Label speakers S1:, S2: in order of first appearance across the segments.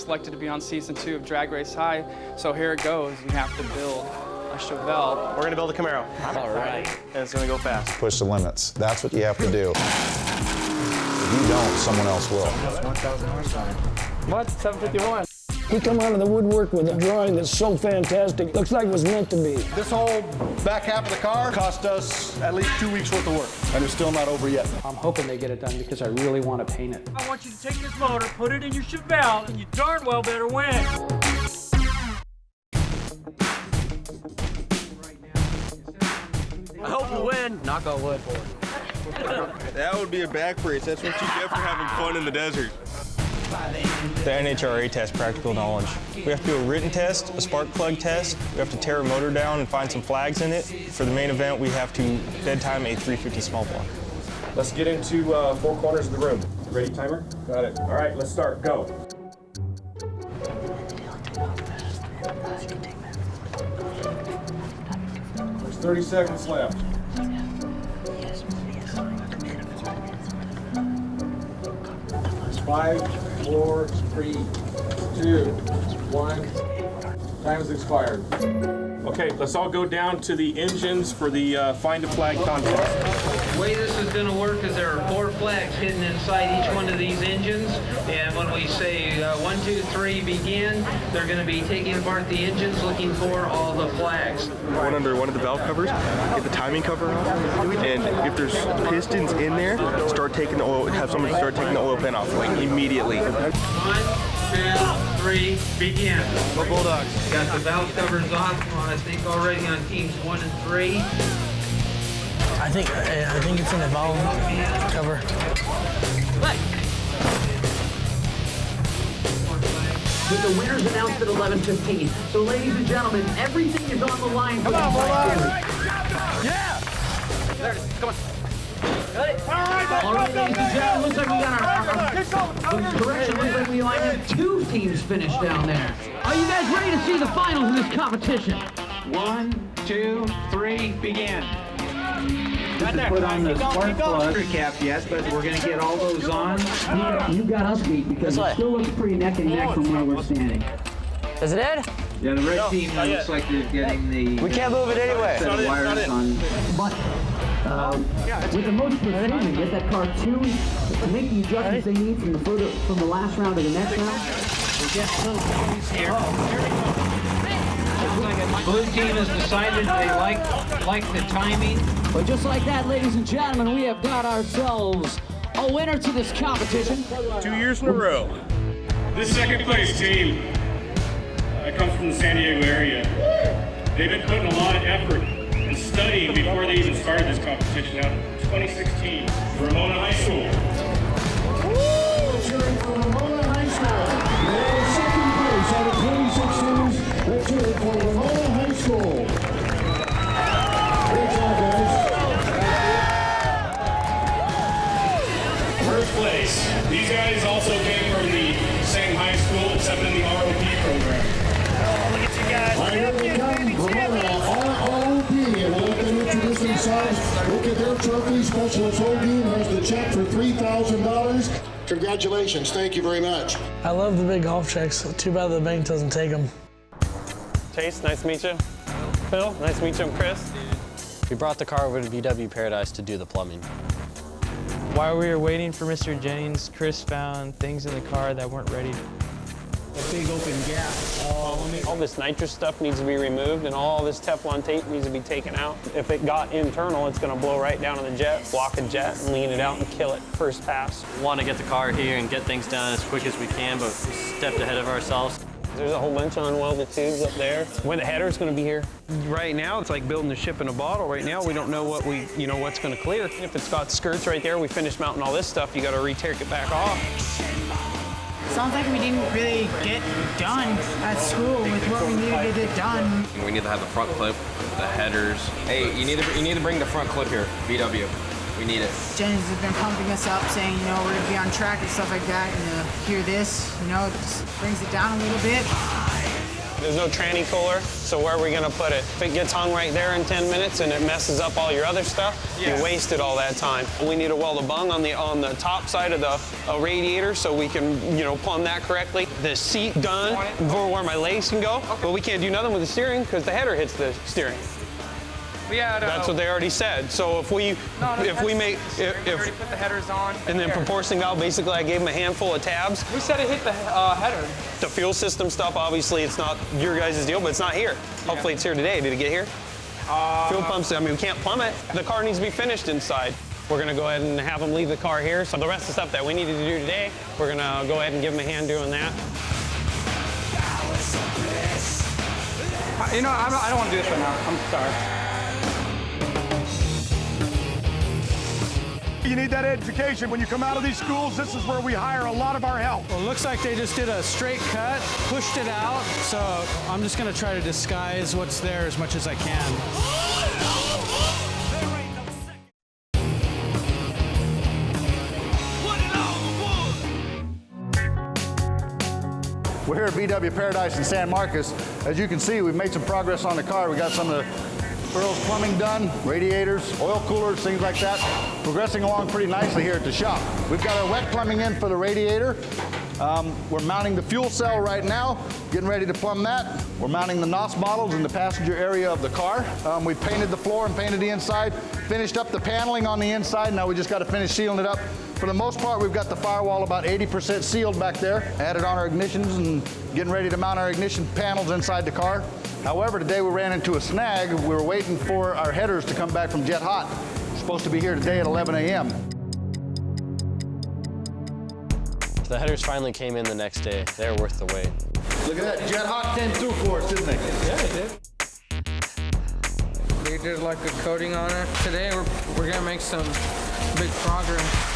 S1: selected to be on season 2 of Drag Race High. So here it goes. You have to build a Chevelle.
S2: We're gonna build a Camaro.
S3: All right.
S2: And it's gonna go fast.
S4: Push the limits. That's what you have to do. If you don't, someone else will.
S3: That's 1,000 horsepower.
S1: What? 751.
S5: He come out of the woodwork with a drawing that's so fantastic. Looks like it was meant to be.
S6: This whole back half of the car cost us at least 2 weeks worth of work, and it's still not over yet.
S7: I'm hoping they get it done because I really want to paint it.
S8: I want you to take this motor, put it in your Chevelle, and you darn well better win.
S3: I hope you win. Knock on wood.
S9: That would be a back brace. That's what you get for having fun in the desert.
S2: The NHRA test practical knowledge. We have to do a written test, a spark plug test. We have to tear a motor down and find some flags in it. For the main event, we have to dead time a 350 small block.
S10: Let's get into 4 corners of the room. Ready, timer? Got it. All right, let's start. Go. There's 30 seconds left. 5, 4, 3, 2, 1. Time has expired. Okay, let's all go down to the engines for the Find a Flag contest.
S11: The way this is going to work is there are 4 flags hidden inside each one of these engines, and when we say 1, 2, 3, begin, they're going to be taking apart the engines looking for all the flags.
S9: One under one of the valve covers, get the timing cover off, and if there's pistons in there, start taking the oil, have someone start taking the oil pan off, like immediately.
S11: 1, 2, 3, begin.
S9: Go Bulldogs.
S11: Got the valve covers off, I think already on teams 1 and 3.
S5: I think it's in the valve cover.
S7: With the winners announced at 11:15. So, ladies and gentlemen, everything is on the line. Come on,
S8: Yeah! There it is. Come on.
S7: All right, ladies and gentlemen, looks like we got our correction. Looks like we only have 2 teams finished down there. Are you guys ready to see the finals of this competition? 1, 2, 3, begin.
S11: Right there. Put on the spark plug. Cap, yes, but we're going to get all those on.
S7: You got us beat because it still looks pretty neck and neck from where we're standing.
S3: Is it Ed?
S11: Yeah, the red team looks like they're getting the...
S3: We can't move it anyway.
S11: Set of wires on.
S7: But with the most precision, get that car tuned to make the adjustments they need from the last round to the next round.
S11: Blue team has decided they like the timing.
S7: But just like that, ladies and gentlemen, we have got ourselves a winner to this competition.
S9: 2 years in a row.
S10: This second place team comes from the San Diego area. They've been putting a lot of effort and studying before they even started this competition. Now, 2016, Romana High School. Cheering for Romana High School. Second place out of 2016. Let's hear it for Romana High School. Great job, guys. First place. These guys also came from the same high school, except in the ROP program.
S8: Look at you guys.
S6: All right, here they come, Romana ROP, and we'll let them introduce themselves. Look at their trophy. Specialist Holding has the check for $3,000. Congratulations. Thank you very much.
S5: I love the big golf checks. Too bad the bank doesn't take them.
S2: Chase, nice to meet you. Phil, nice to meet you. I'm Chris.
S3: We brought the car over to VW Paradise to do the plumbing.
S1: While we were waiting for Mr. Jennings, Chris found things in the car that weren't ready.
S7: A big open gap.
S1: All this nitrous stuff needs to be removed, and all this Teflon tape needs to be taken out. If it got internal, it's going to blow right down on the jet, block the jet, and lean it out and kill it first pass.
S3: We want to get the car here and get things done as quick as we can, but we stepped ahead of ourselves.
S1: There's a whole bunch of unwelded tubes up there. When the header's going to be here. Right now, it's like building a ship in a bottle. Right now, we don't know what what's going to clear. If it's got skirts right there, we finish mounting all this stuff. You got to re-take it back off.
S8: Sounds like we didn't really get done at school with what we needed to get done.
S12: We need to have the front clip, the headers. Hey, you need to bring the front clip here, VW. We need it.
S8: Jennings has been pumping us up, saying, we're gonna be on track and stuff like that. And hear this, it just brings it down a little bit.
S1: There's no tranny cooler, so where are we gonna put it? If it gets hung right there in 10 minutes and it messes up all your other stuff, you wasted all that time. We need to weld a bung on the top side of the radiator so we can, plumb that correctly. the seat done before where my legs can go, but we can't do nothing with the steering because the header hits the steering. That's what they already said. So if we
S13: already put the headers on.
S1: And then proportioning valve, basically I gave them a handful of tabs.
S13: We said it hit the header.
S1: The fuel system stuff, obviously it's not your guys' deal, but it's not here. Hopefully it's here today. Did it get here? Fuel pumps, I mean, we can't plumb it. The car needs to be finished inside. We're gonna go ahead and have them leave the car here. So the rest of the stuff that we needed to do today, we're gonna go ahead and give them a hand doing that.
S13: You know, I don't want to do this right now. I'm sorry.
S14: You need that education. When you come out of these schools, this is where we hire a lot of our help.
S15: Well, it looks like they just did a straight cut, pushed it out, so I'm just gonna try to disguise what's there as much as I can.
S16: We're here at VW Paradise in San Marcos. As you can see, we've made some progress on the car. We got some of the Earl's plumbing done, radiators, oil coolers, things like that. Progressing along pretty nicely here at the shop. We've got our wet plumbing in for the radiator. We're mounting the fuel cell right now, getting ready to plumb that. We're mounting the NOS models in the passenger area of the car. We've painted the floor and painted the inside, finished up the paneling on the inside. Now we just got to finish sealing it up. For the most part, we've got the firewall about 80% sealed back there. Added on our ignitions and getting ready to mount our ignition panels inside the car. However, today we ran into a snag. We were waiting for our headers to come back from Jet Hot. We're supposed to be here today at 11 a.m.
S3: The headers finally came in the next day. They're worth the wait.
S16: Look at that Jet Hot 10-2 course, didn't they?
S13: Yeah, they did. They did like a coating on it. Today we're gonna make some big progress.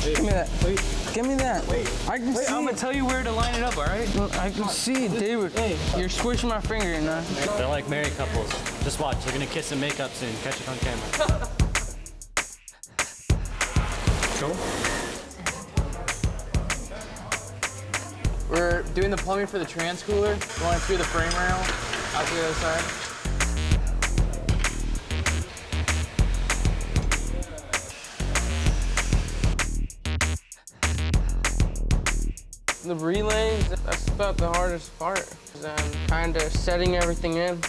S13: Give me that. Wait. Give me that. Wait. I can see. I'm gonna tell you where to line it up, all right? I can see, David. Hey, you're squishing my finger, you know?
S3: They're like married couples. Just watch. They're gonna kiss and make up soon. Catch it on camera.
S13: Go. We're doing the plumbing for the trans cooler, going through the frame rail out to the other side. The relays, that's about the hardest part, because I'm kind of setting everything in.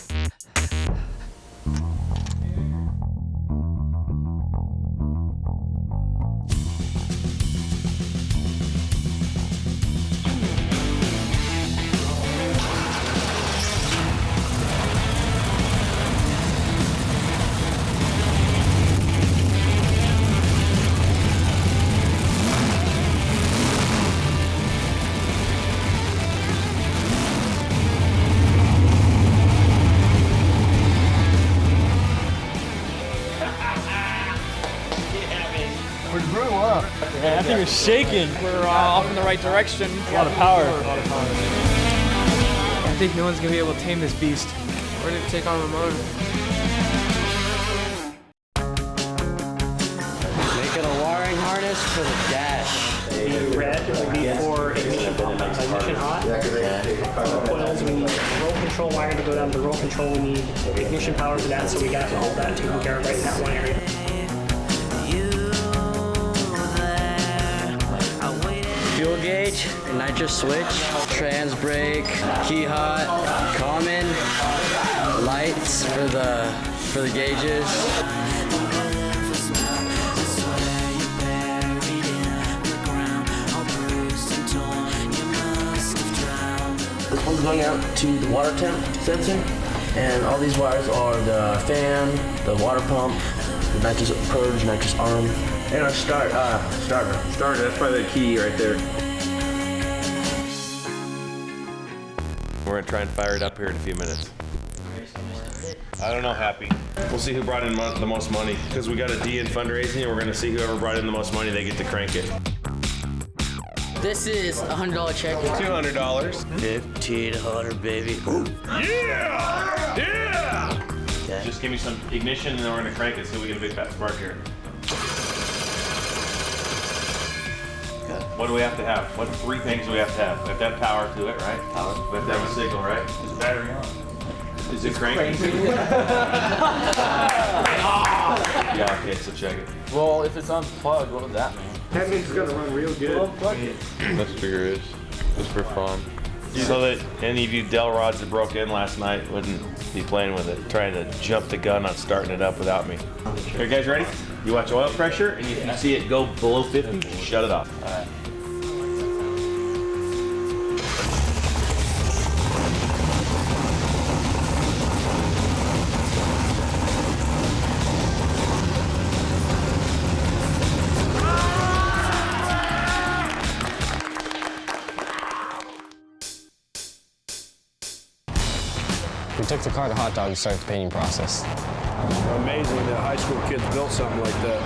S3: That thing is shaking.
S13: We're off in the right direction.
S3: A lot of power.
S13: I think no one's gonna be able to tame this beast. We're gonna take on Romana.
S3: Making a wiring harness for the dash.
S17: The red would be for ignition pump, ignition hot. Coils, we need roll control wire to go down to roll control. We need ignition power for that, so we got all that taken care of right in that one area.
S3: Fuel gauge, nitrous switch, trans brake, key hot, common, lights for the gauges.
S18: This one's going out to the water temp sensor, and all these wires are the fan, the water pump, the nitrous purge, nitrous arm, and our starter.
S12: Starter, that's probably the key right there. We're gonna try and fire it up here in a few minutes. I don't know, Happy. We'll see who brought in the most money, because we got a D in fundraising, and we're gonna see whoever brought in the most money, they get to crank it.
S8: This is a $100 check.
S12: $200.
S18: 1,500, baby.
S12: Yeah! Yeah! Okay. Just give me some ignition, and then we're gonna crank it so we get a big fat spark here. What do we have to have? What 3 things do we have to have? We have to have power to it, right? Power. We have to have a signal, right? Is the battery on? Is it cranking? Yeah, okay, so check it.
S13: Well, if it's unplugged, what would that mean?
S17: That means it's gonna run real good.
S13: Unplug it.
S12: Let's figure it is. Just for fun. So that any of you Dell rods that broke in last night wouldn't be playing with it, trying to jump the gun on starting it up without me. Are you guys ready? You watch oil pressure, and if you see it go below 50, shut it off. All right.
S19: We took the car to Hot Dog and started the painting process.
S20: Amazing that high school kids built something like that.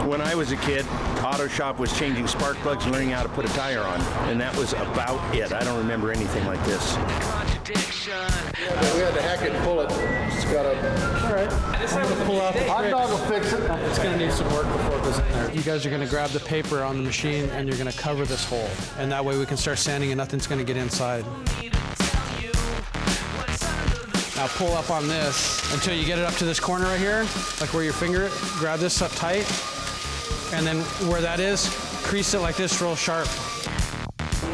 S20: When I was a kid, auto shop was changing spark plugs and learning how to put a tire on, and that was about it. I don't remember anything like this.
S16: Yeah, we had to hack it and pull it. It's got a... All right.
S15: I'm going to pull out the
S16: Hot Dog will fix it.
S15: It's going to need some work before it goes in there. You guys are going to grab the paper on the machine and you're going to cover this hole. And that way we can start sanding and nothing's going to get inside. Now pull up on this until you get it up to this corner right here, like where your finger, grab this up tight, and then where that is, crease it like this real sharp.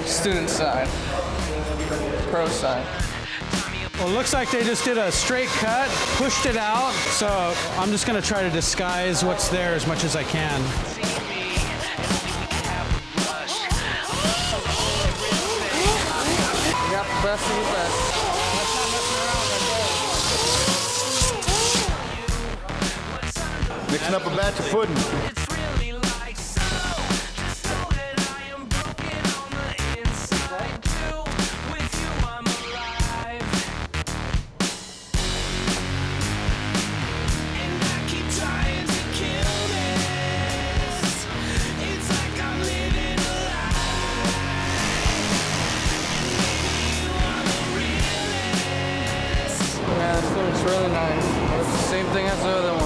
S13: Student side. Pro side.
S15: Well, it looks like they just did a straight cut, pushed it out, so I'm just gonna try to disguise what's there as much as I can.
S13: You got the best of the best.
S16: Mixing up a batch of pudding.
S13: Yeah, this looks really nice. It's the same thing as the other one.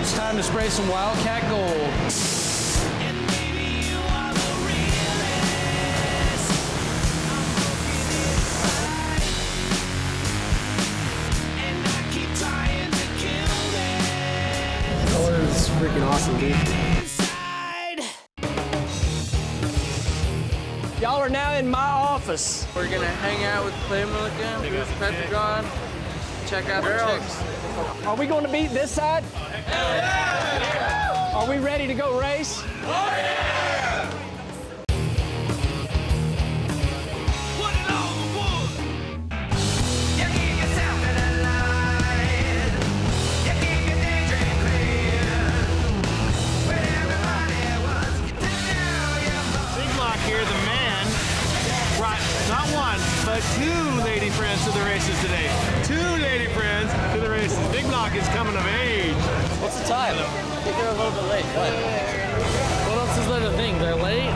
S15: It's time to spray some Wildcat Gold.
S17: Color is freaking awesome, dude.
S7: Y'all are now in my office.
S13: We're gonna hang out with Clay Milligan, Bruce Petragon, check out the chicks.
S7: Are we going to beat this side?
S13: Hell yeah!
S7: Are we ready to go race?
S13: Oh yeah!
S1: Here, the man brought not one, but two lady friends to the races today. Two lady friends to the races. Big Block is coming of age.
S13: What's the time? I think they're a little bit late. What else is there to think? They're late?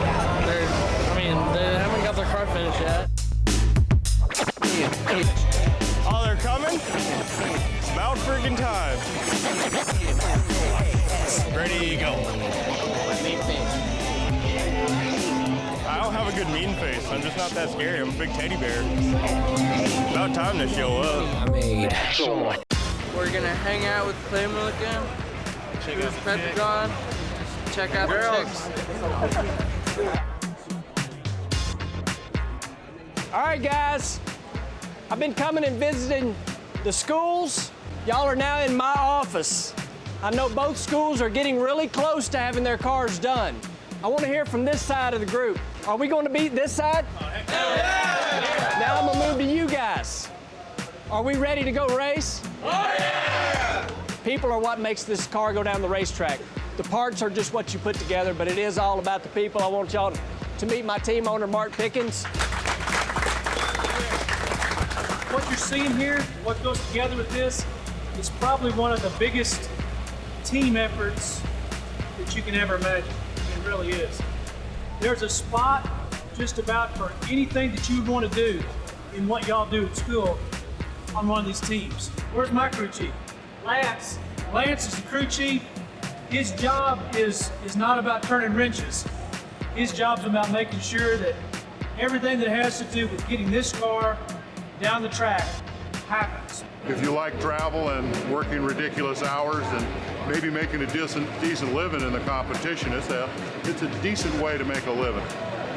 S13: They haven't got their car finished yet.
S2: Oh, they're coming? It's about friggin' time. Ready, go. I don't have a good mean face. I'm just not that scary. I'm a big teddy bear. About time to show up.
S13: We're gonna hang out with Clay Milligan, Bruce Petragon, check out the chicks.
S7: All right, guys. I've been coming and visiting the schools. Y'all are now in my office. I know both schools are getting really close to having their cars done. I want to hear from this side of the group. Are we going to beat this side? Yeah. Now I'm going to move to you guys. Are we ready to go race? Oh, yeah. People are what makes this car go down the racetrack. The parts are just what you put together, but it is all about the people. I want y'all to meet my team owner, Mark Pickens.
S21: What you're seeing here, what goes together with this, is probably one of the biggest team efforts that you can ever imagine. It really is. There's a spot just about for anything that you want to do in what y'all do at school. on one of these teams. Where's my crew chief? Lance. Lance is the crew chief. His job is not about turning wrenches. His job's about making sure that everything that has to do with getting this car down the track happens.
S14: If you like travel and working ridiculous hours and maybe making a decent living in the competition, it's a decent way to make a living.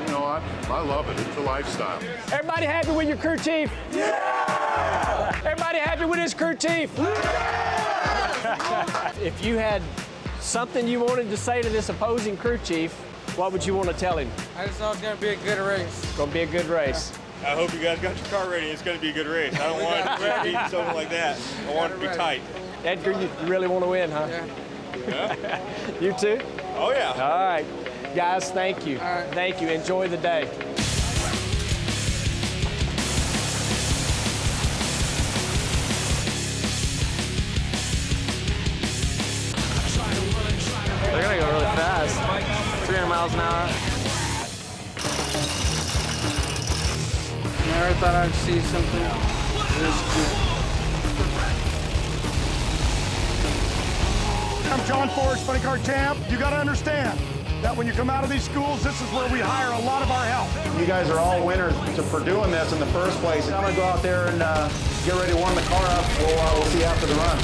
S14: You know, I love it. It's a lifestyle.
S5: Everybody happy with your crew chief? Yeah! Everybody happy with his crew chief? Yeah! If you had something you wanted to say to this opposing crew chief, what would you want to tell him?
S13: I just know it's going to be a good race.
S5: It's going to be a good race.
S2: I hope you guys got your car ready. It's going to be a good race. I don't want to be something like that. I want it to be tight.
S5: Edgar, you really want to win, huh?
S2: Yeah.
S5: You too?
S2: Oh, yeah.
S5: All right. Guys, thank you. Thank you. Enjoy the day.
S3: They're gonna go really fast. 300 miles an hour.
S13: Never thought I'd see something this cool.
S14: I'm John Forrest, funny car champ. You got to understand that when you come out of these schools, this is where we hire a lot of our help.
S16: You guys are all winners for doing this in the first place. I'm going to go out there and get ready to warm the car up. We'll see you after the run.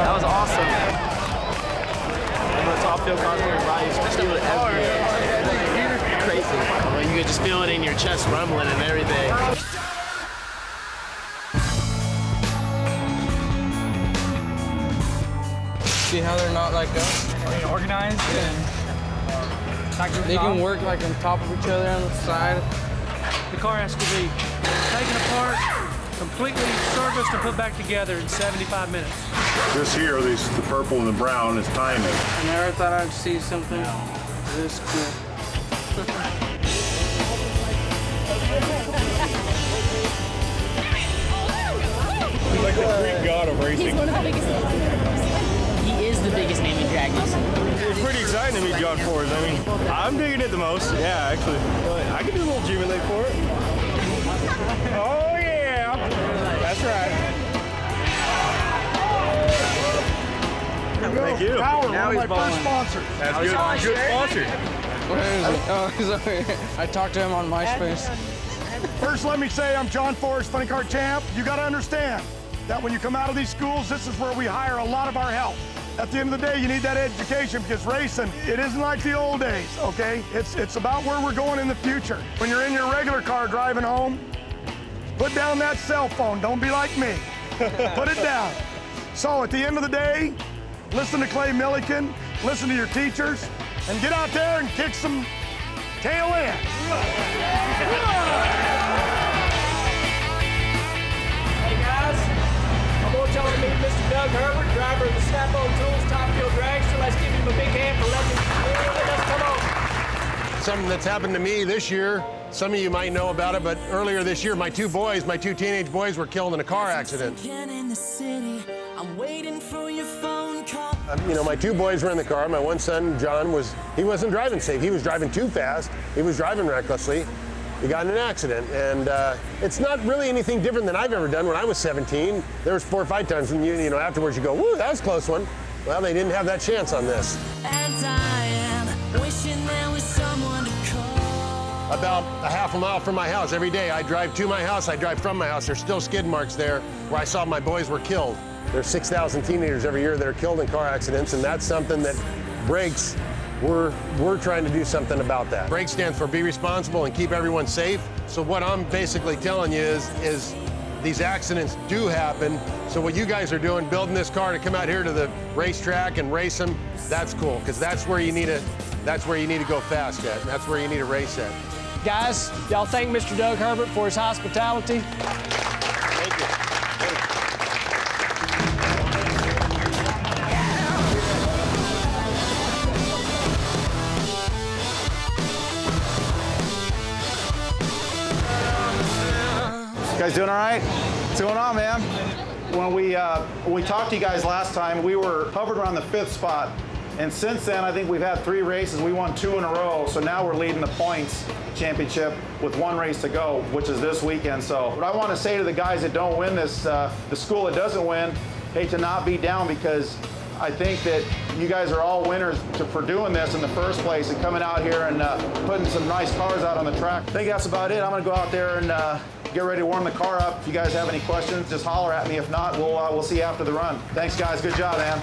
S3: That was awesome. The top field cars on your body, you just feel it everywhere. Crazy. I mean, you could just feel it in your chest rumbling and everything.
S13: See how they're not like us?
S21: Organized and
S13: they can work like on top of each other on the side.
S21: the car has to be taken apart, completely serviced and put back together in 75 minutes.
S14: This here, the purple and the brown, is timing.
S13: I never thought I'd see something this cool.
S2: He's like the Greek god of racing.
S4: He's one of the biggest names. He is the biggest name in drag racing.
S2: It's pretty exciting to meet John Forrest. I mean, I'm digging it the most. Yeah, actually. I could do a little Jimmy Lake for it. Oh, yeah. That's right. Thank you.
S14: Howard,
S2: Now
S14: one of
S2: he's
S14: my first
S2: balling.
S14: sponsors.
S2: That's good. Good sponsor.
S13: Where is he? Oh, he's over here. I talked to him on MySpace.
S14: First, let me say I'm John Forrest, funny car champ. You got to understand that when you come out of these schools, this is where we hire a lot of our help. At the end of the day, you need that education because racing, it isn't like the old days, okay? It's about where we're going in the future. When you're in your regular car driving home, put down that cell phone. Don't be like me. Put it down. So at the end of the day, listen to Clay Milliken, listen to your teachers, and get out there and kick some tail end.
S5: Hey guys, I want y'all to meet Mr. Doug Herbert, driver of the Snap-on Tools Top Fuel Dragster. Let's give him a big hand for letting us come on.
S22: Something that's happened to me this year. Some of you might know about it, but earlier this year, my two teenage boys were killed in a car accident. You know, my two boys were in the car. My one son, John, he wasn't driving safe. He was driving too fast. He was driving recklessly. He got in an accident, and it's not really anything different than I've ever done. When I was 17, there was 4 or 5 times, and you know, afterwards you go, woo, that was a close one. Well, they didn't have that chance on this.
S23: And I am wishing there was someone to call.
S22: About a half a mile from my house every day. I drive to my house, I drive from my house. There's still skid marks there where I saw my boys were killed. There's 6,000 teenagers every year that are killed in car accidents, and that's something that Brakes, we're trying to do something about that. Brakes stands for be responsible and keep everyone safe. So what I'm basically telling you is these accidents do happen. So what you guys are doing, building this car to come out here to the racetrack and race them, that's cool, because that's where you need to go fast at, and that's where you need to race at.
S5: Guys, y'all thank Mr. Doug Herbert for his hospitality.
S22: Thank you.
S9: guys doing all right? What's going on, man? When we talked to you guys last time, we were hovered around the 5th spot. And since then, I think we've had 3 races. We won 2 in a row. So now we're leading the points championship with 1 race to go, which is this weekend. So what I want to say to the guys that don't win this, the school that doesn't win, hey, to not be down, because I think that you guys are all winners for doing this in the first place and coming out here and putting some nice cars out on the track. I think that's about it. I'm going to go out there and get ready to warm the car up. If you guys have any questions, just holler at me. If not, we'll see you after the run. Thanks, guys. Good job, man.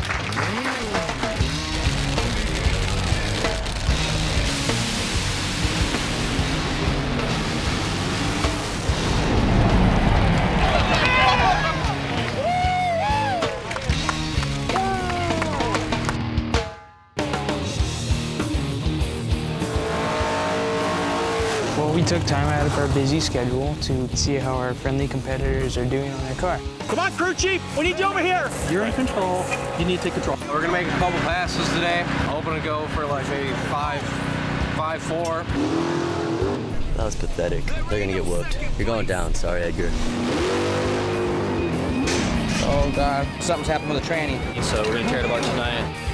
S13: Well, we took time out of our busy schedule to see how our friendly competitors are doing on their car.
S5: Come on, crew chief, we need you over here.
S15: You're in control. You need to take control.
S10: We're gonna make a couple passes today. Hoping to go for like maybe 5-4.
S11: That was pathetic. They're gonna get whooped. You're going down. Sorry, Edgar.
S13: Oh, God. Something's happened with the tranny.
S10: So we're gonna tear it apart tonight.